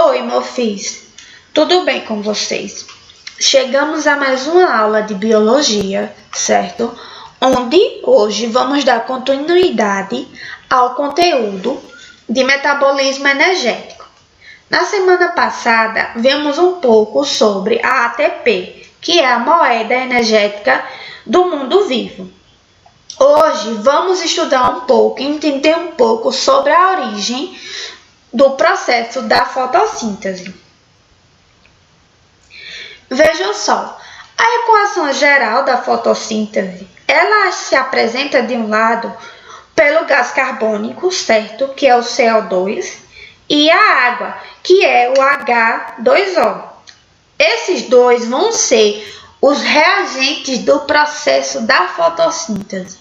Oi, Mofis! Tudo bem com vocês? Chegamos a mais uma aula de biologia, certo? Onde hoje vamos dar continuidade ao conteúdo de metabolismo energético. Na semana passada, vimos um pouco sobre a ATP, que é a moeda energética do mundo vivo. Hoje vamos estudar um pouco e entender um pouco sobre a origem do processo da fotossíntese. Vejam só, a equação geral da fotossíntese, ela se apresenta de um lado pelo gás carbônico, certo? Que é o CO2, e a água, que é o H2O. Esses dois vão ser os reagentes do processo da fotossíntese.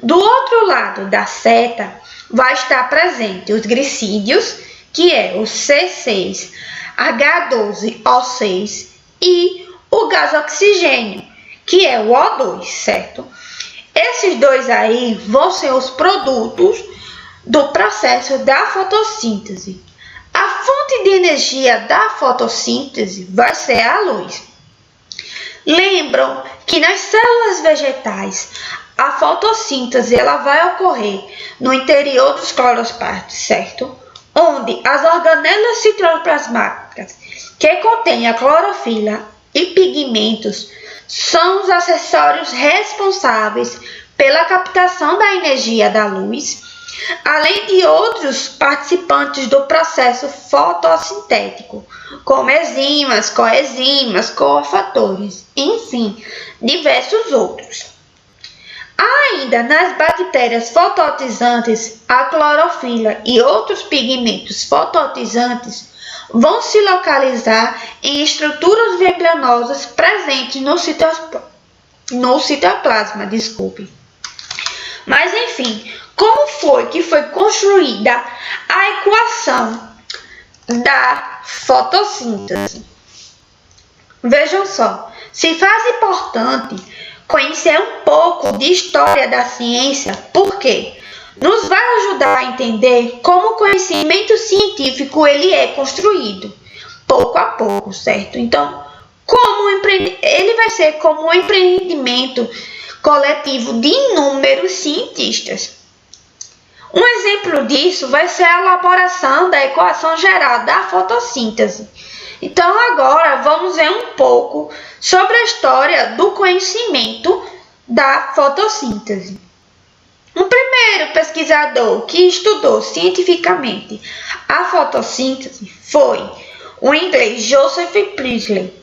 Do outro lado da seta, vai estar presente os glicídios, que é o C6H12O6, e o gás oxigênio, que é o O2, certo? Esses dois aí vão ser os produtos do processo da fotossíntese. A fonte de energia da fotossíntese vai ser a luz. Lembram que nas células vegetais a fotossíntese ela vai ocorrer no interior dos cloroplastos, certo? Onde as organelas citoplasmáticas que contêm a clorofila e pigmentos são os acessórios responsáveis pela captação da energia da luz, além de outros participantes do processo fotossintético, como enzimas, coenzimas, cofatores, enfim, diversos outros. Ainda nas bactérias fototizantes, a clorofila e outros pigmentos fototizantes vão se localizar em estruturas membranosas presentes no citoplasma. Mas enfim, como foi que foi construída a equação da fotossíntese? Vejam só, se faz importante conhecer um pouco de história da ciência, porque nos vai ajudar a entender como o conhecimento científico ele é construído, pouco a pouco, certo? Então, ele vai ser como um empreendimento coletivo de inúmeros cientistas. Um exemplo disso vai ser a elaboração da equação geral da fotossíntese. Então, agora vamos ver um pouco sobre a história do conhecimento da fotossíntese. O primeiro pesquisador que estudou cientificamente a fotossíntese foi o inglês Joseph Priestley,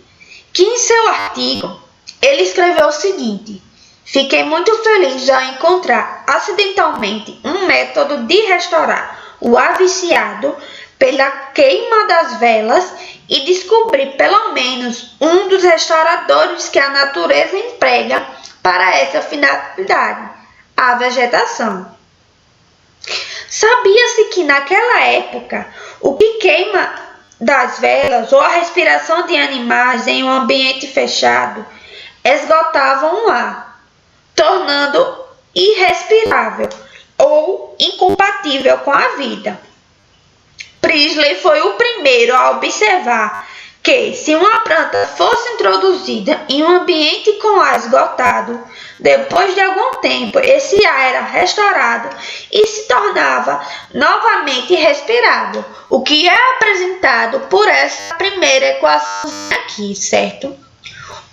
que em seu artigo ele escreveu o seguinte: "Fiquei muito feliz ao encontrar acidentalmente um método de restaurar o ar viciado pela queima das velas e descobri pelo menos um dos restauradores que a natureza emprega para essa finalidade, a vegetação." Sabia-se que naquela época o que queima das velas ou a respiração de animais em um ambiente fechado esgotavam o ar, tornando irrespirável ou incompatível com a vida. Priestley foi o primeiro a observar que, se uma planta fosse introduzida em um ambiente com ar esgotado, depois de algum tempo esse ar era restaurado e se tornava novamente respirável, o que é apresentado por essa primeira equação aqui, certo?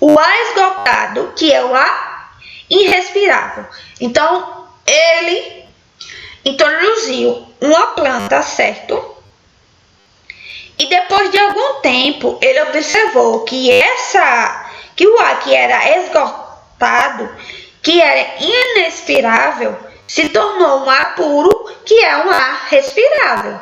O ar esgotado, que é o ar irrespirável. Então, ele introduziu uma planta, certo? E depois de algum tempo, ele observou que o ar que era esgotado, que era inexpirável, se tornou um ar puro, que é um ar respirável.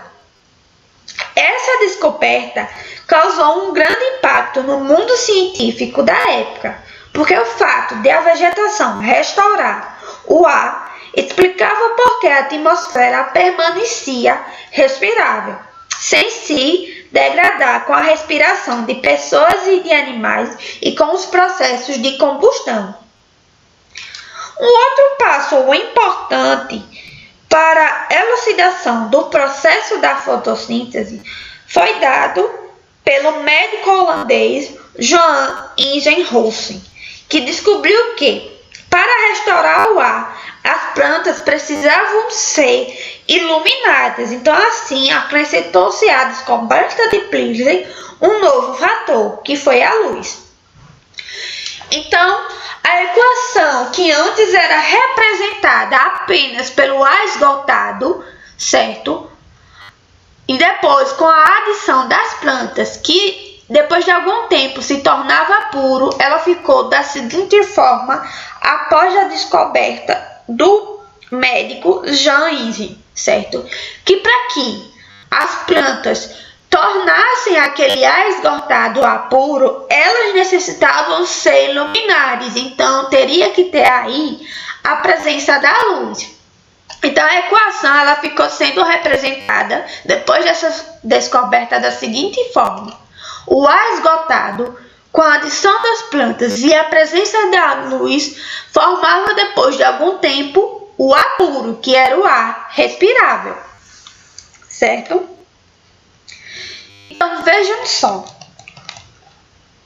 Essa descoberta causou um grande impacto no mundo científico da época, porque o fato de a vegetação restaurar o ar explicava por que a atmosfera permanecia respirável, sem se degradar com a respiração de pessoas e de animais e com os processos de combustão. Um outro passo importante para a elucidação do processo da fotossíntese foi dado pelo médico holandês Johan Ingenhousen, que descobriu que, para restaurar o ar, as plantas precisavam ser iluminadas. Então, assim, acrescentou-se à descoberta de Priestley um novo fator, que foi a luz. Então, a equação que antes era representada apenas pelo ar esgotado, certo? E depois, com a adição das plantas, que depois de algum tempo se tornava puro, ela ficou da seguinte forma após a descoberta do médico Jean Inge, certo? Que para que as plantas tornassem aquele ar esgotado a puro, elas necessitavam ser luminares, então teria que ter aí a presença da luz. Então a equação ela ficou sendo representada depois dessa descoberta da seguinte forma: o ar esgotado, com a adição das plantas e a presença da luz, formava depois de algum tempo o ar puro, que era o ar respirável, certo? Então vejam só,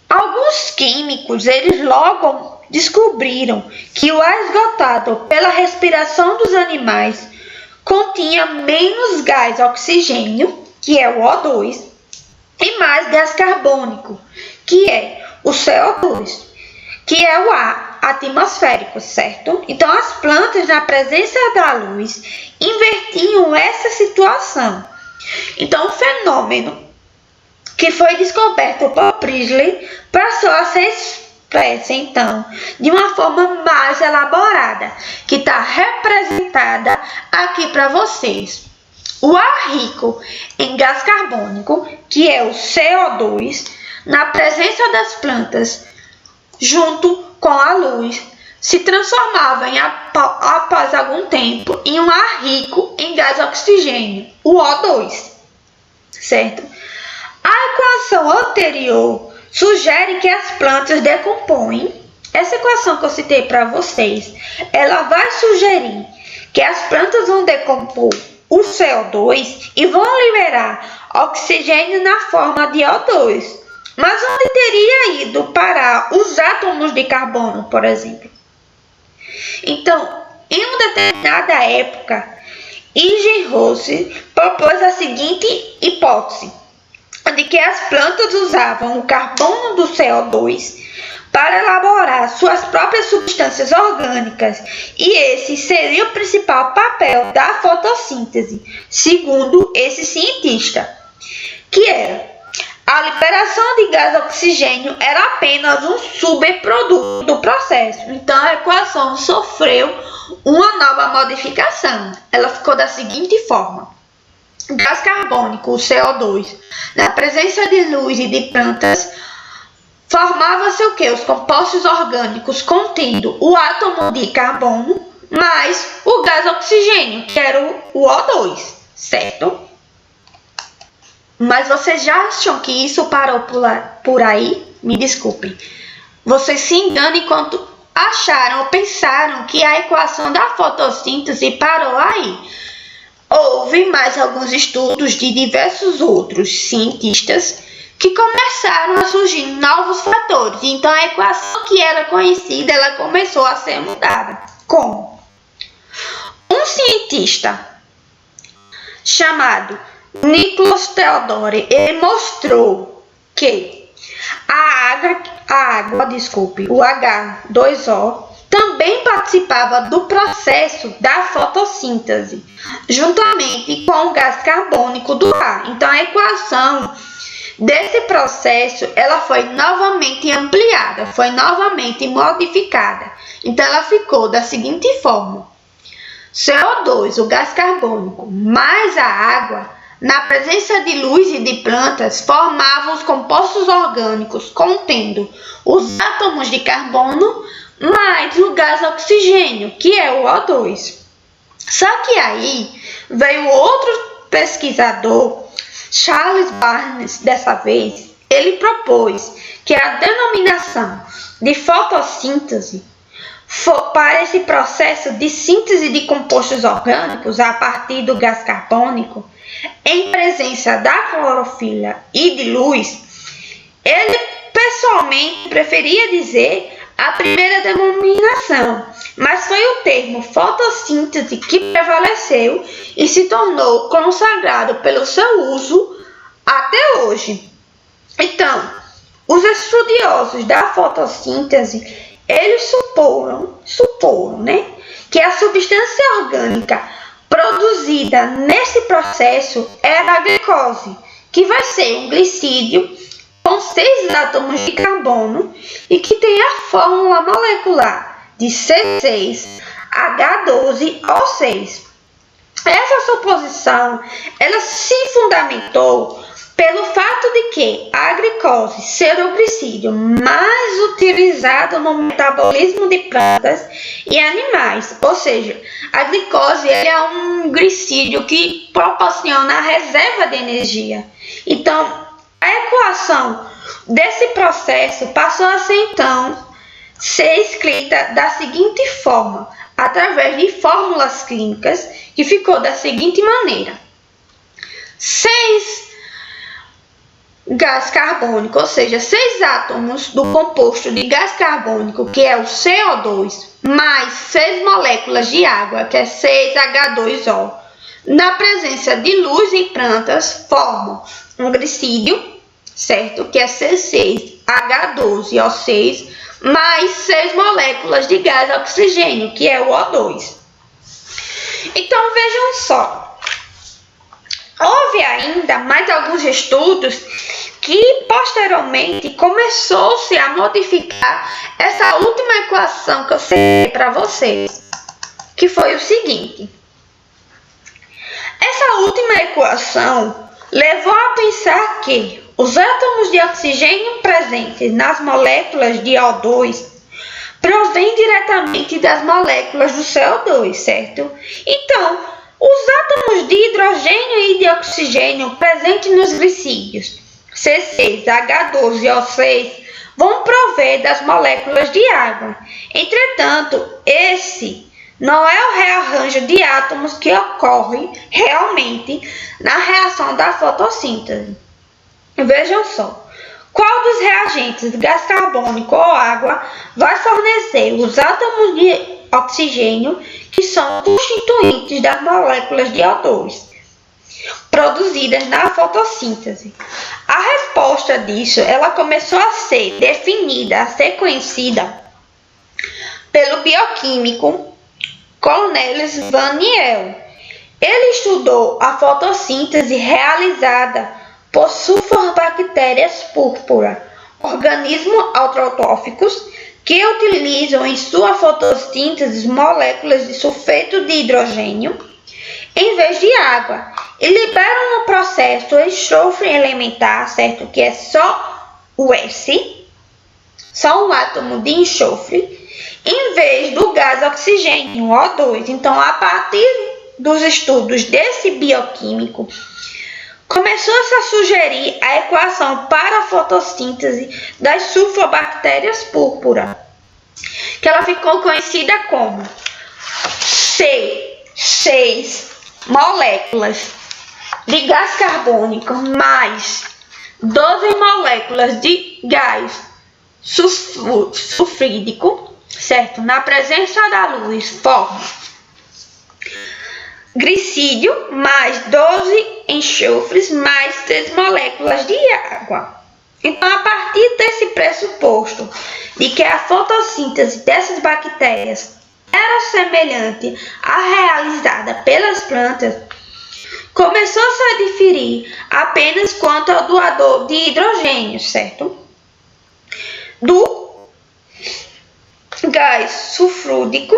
alguns químicos eles logo descobriram que o ar esgotado pela respiração dos animais continha menos gás oxigênio, que é o O2, e mais gás carbônico, que é o CO2, que é o ar atmosférico, certo? Então as plantas, na presença da luz, invertiam essa situação. Então o fenômeno que foi descoberto por Priestley passou a ser expressa, então, de uma forma mais elaborada, que está representada aqui para vocês. O ar rico em gás carbônico, que é o CO2, na presença das plantas, junto com a luz, se transformava após algum tempo em um ar rico em gás oxigênio, o O2, certo? A equação anterior sugere que as plantas decompõem. Essa equação que eu citei para vocês, ela vai sugerir que as plantas vão decompor o CO2 e vão liberar oxigênio na forma de O2. Mas onde teria ido parar os átomos de carbono, por exemplo? Então, em uma determinada época, Ingenhousen propôs a seguinte hipótese: de que as plantas usavam o carbono do CO2 para elaborar suas próprias substâncias orgânicas, e esse seria o principal papel da fotossíntese, segundo esse cientista, que era a liberação de gás oxigênio era apenas um subproduto do processo. Então a equação sofreu uma nova modificação. Ela ficou da seguinte forma: gás carbônico, o CO2, na presença de luz e de plantas, formava-se o que? Os compostos orgânicos contendo o átomo de carbono mais o gás oxigênio, que era o O2, certo? Mas vocês já acham que isso parou por aí? Me desculpem. Vocês se enganam enquanto acharam ou pensaram que a equação da fotossíntese parou aí. Houve mais alguns estudos de diversos outros cientistas que começaram a surgir novos fatores. Então a equação que era conhecida, ela começou a ser mudada. Como? Um cientista chamado Nicholas Theodore, ele mostrou que o H2O, também participava do processo da fotossíntese, juntamente com o gás carbônico do ar. Então a equação desse processo ela foi novamente ampliada, foi novamente modificada. Então ela ficou da seguinte forma: CO2, o gás carbônico, mais a água, na presença de luz e de plantas, formavam os compostos orgânicos contendo os átomos de carbono mais o gás oxigênio, que é o O2. Só que aí veio outro pesquisador, Charles Barnes, dessa vez, ele propôs que a denominação de fotossíntese para esse processo de síntese de compostos orgânicos a partir do gás carbônico, em presença da clorofila e de luz, ele pessoalmente preferia dizer a primeira denominação, mas foi o termo fotossíntese que prevaleceu e se tornou consagrado pelo seu uso até hoje. Então, os estudiosos da fotossíntese, eles suporam, que a substância orgânica produzida nesse processo era a glicose, que vai ser um glicídio com 6 átomos de carbono e que tem a fórmula molecular de C6H12O6. Essa suposição ela se fundamentou pelo fato de que a glicose ser o glicídio mais utilizado no metabolismo de plantas e animais, ou seja, a glicose é um glicídio que proporciona a reserva de energia. Então, a equação desse processo passou a ser escrita da seguinte forma, através de fórmulas químicas, que ficou da seguinte maneira: 6 gás carbônico, ou seja, 6 átomos do composto de gás carbônico, que é o CO2, mais 6 moléculas de água, que é 6H2O, na presença de luz em plantas, formam um glicídio, certo? Que é C6H12O6, mais 6 moléculas de gás oxigênio, que é o O2. Então, vejam só. Houve ainda mais alguns estudos que posteriormente começou-se a modificar essa última equação que eu citei para vocês, que foi o seguinte. Essa última equação levou a pensar que os átomos de oxigênio presentes nas moléculas de O2 provêm diretamente das moléculas do CO2, certo? Então, os átomos de hidrogênio e de oxigênio presentes nos glicídios C6H12O6 vão prover das moléculas de água. Entretanto, esse não é o rearranjo de átomos que ocorre realmente na reação da fotossíntese. Vejam só, qual dos reagentes, gás carbônico ou água, vai fornecer os átomos de oxigênio que são constituintes das moléculas de O2 produzidas na fotossíntese? A resposta disso, ela começou a ser definida, a ser conhecida pelo bioquímico Cornelis van Niel. Ele estudou a fotossíntese realizada por sulfobactérias púrpura, organismos autótrofos que utilizam em sua fotossíntese moléculas de sulfeto de hidrogênio em vez de água e liberam no processo o enxofre elementar, certo? Que é só o S, só um átomo de enxofre, em vez do gás oxigênio, O2. Então, a partir dos estudos desse bioquímico, começou-se a sugerir a equação para a fotossíntese das sulfobactérias púrpura, que ela ficou conhecida como C6 moléculas de gás carbônico mais 12 moléculas de gás sulfídico, certo? Na presença da luz, forma glicídio mais 12 enxofres mais 3 moléculas de água. Então, a partir desse pressuposto de que a fotossíntese dessas bactérias era semelhante à realizada pelas plantas, começou-se a diferir apenas quanto ao doador de hidrogênio, certo? Do gás sulfúrico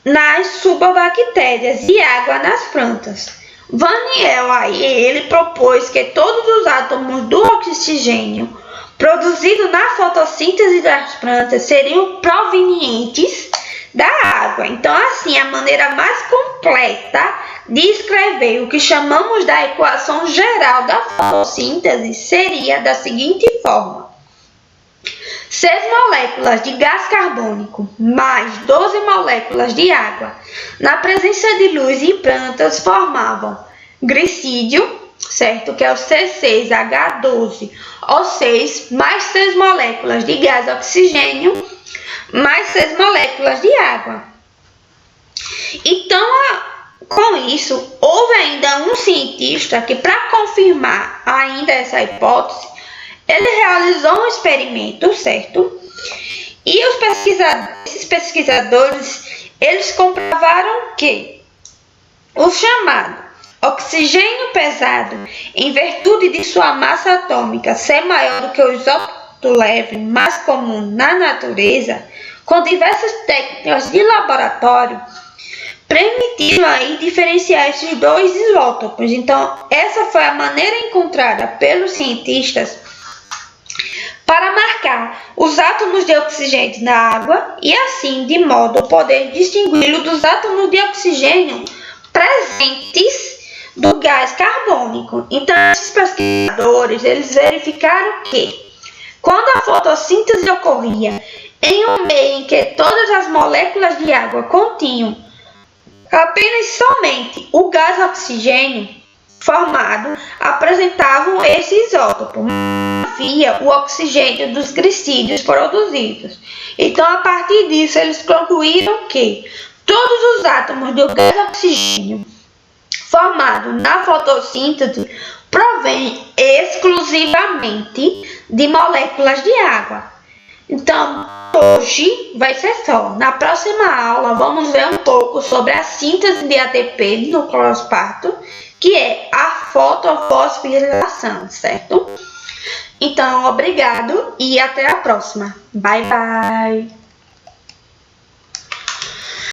nas sulfobactérias e água nas plantas. Van Niel aí, ele propôs que todos os átomos do oxigênio produzido na fotossíntese das plantas seriam provenientes da água. Então, assim, a maneira mais completa de escrever o que chamamos da equação geral da fotossíntese seria da seguinte forma: 6 moléculas de gás carbônico mais 12 moléculas de água na presença de luz em plantas formavam glicídio, certo? Que é o C6H12O6, mais 6 moléculas de gás oxigênio, mais 6 moléculas de água. Então, com isso, houve ainda um cientista que, para confirmar ainda essa hipótese, ele realizou um experimento, certo? E esses pesquisadores, eles comprovaram que o chamado oxigênio pesado, em virtude de sua massa atômica ser maior do que o isótopo leve mais comum na natureza, com diversas técnicas de laboratório, permitiram aí diferenciar esses dois isótopos. Então, essa foi a maneira encontrada pelos cientistas para marcar os átomos de oxigênio na água e assim, de modo a poder distingui-lo dos átomos de oxigênio presentes do gás carbônico. Então, esses pesquisadores, eles verificaram que quando a fotossíntese ocorria em um meio em que todas as moléculas de água continham apenas somente o gás oxigênio formado, apresentavam esse isótopo, mas havia o oxigênio dos glicídios produzidos. Então, a partir disso, eles concluíram que todos os átomos do gás oxigênio formado na fotossíntese provém exclusivamente de moléculas de água. Então, hoje vai ser só. Na próxima aula, vamos ver um pouco sobre a síntese de ATP no cloroplasto, que é a fotofosforilação, certo? Então, obrigado e até a próxima. Bye, bye!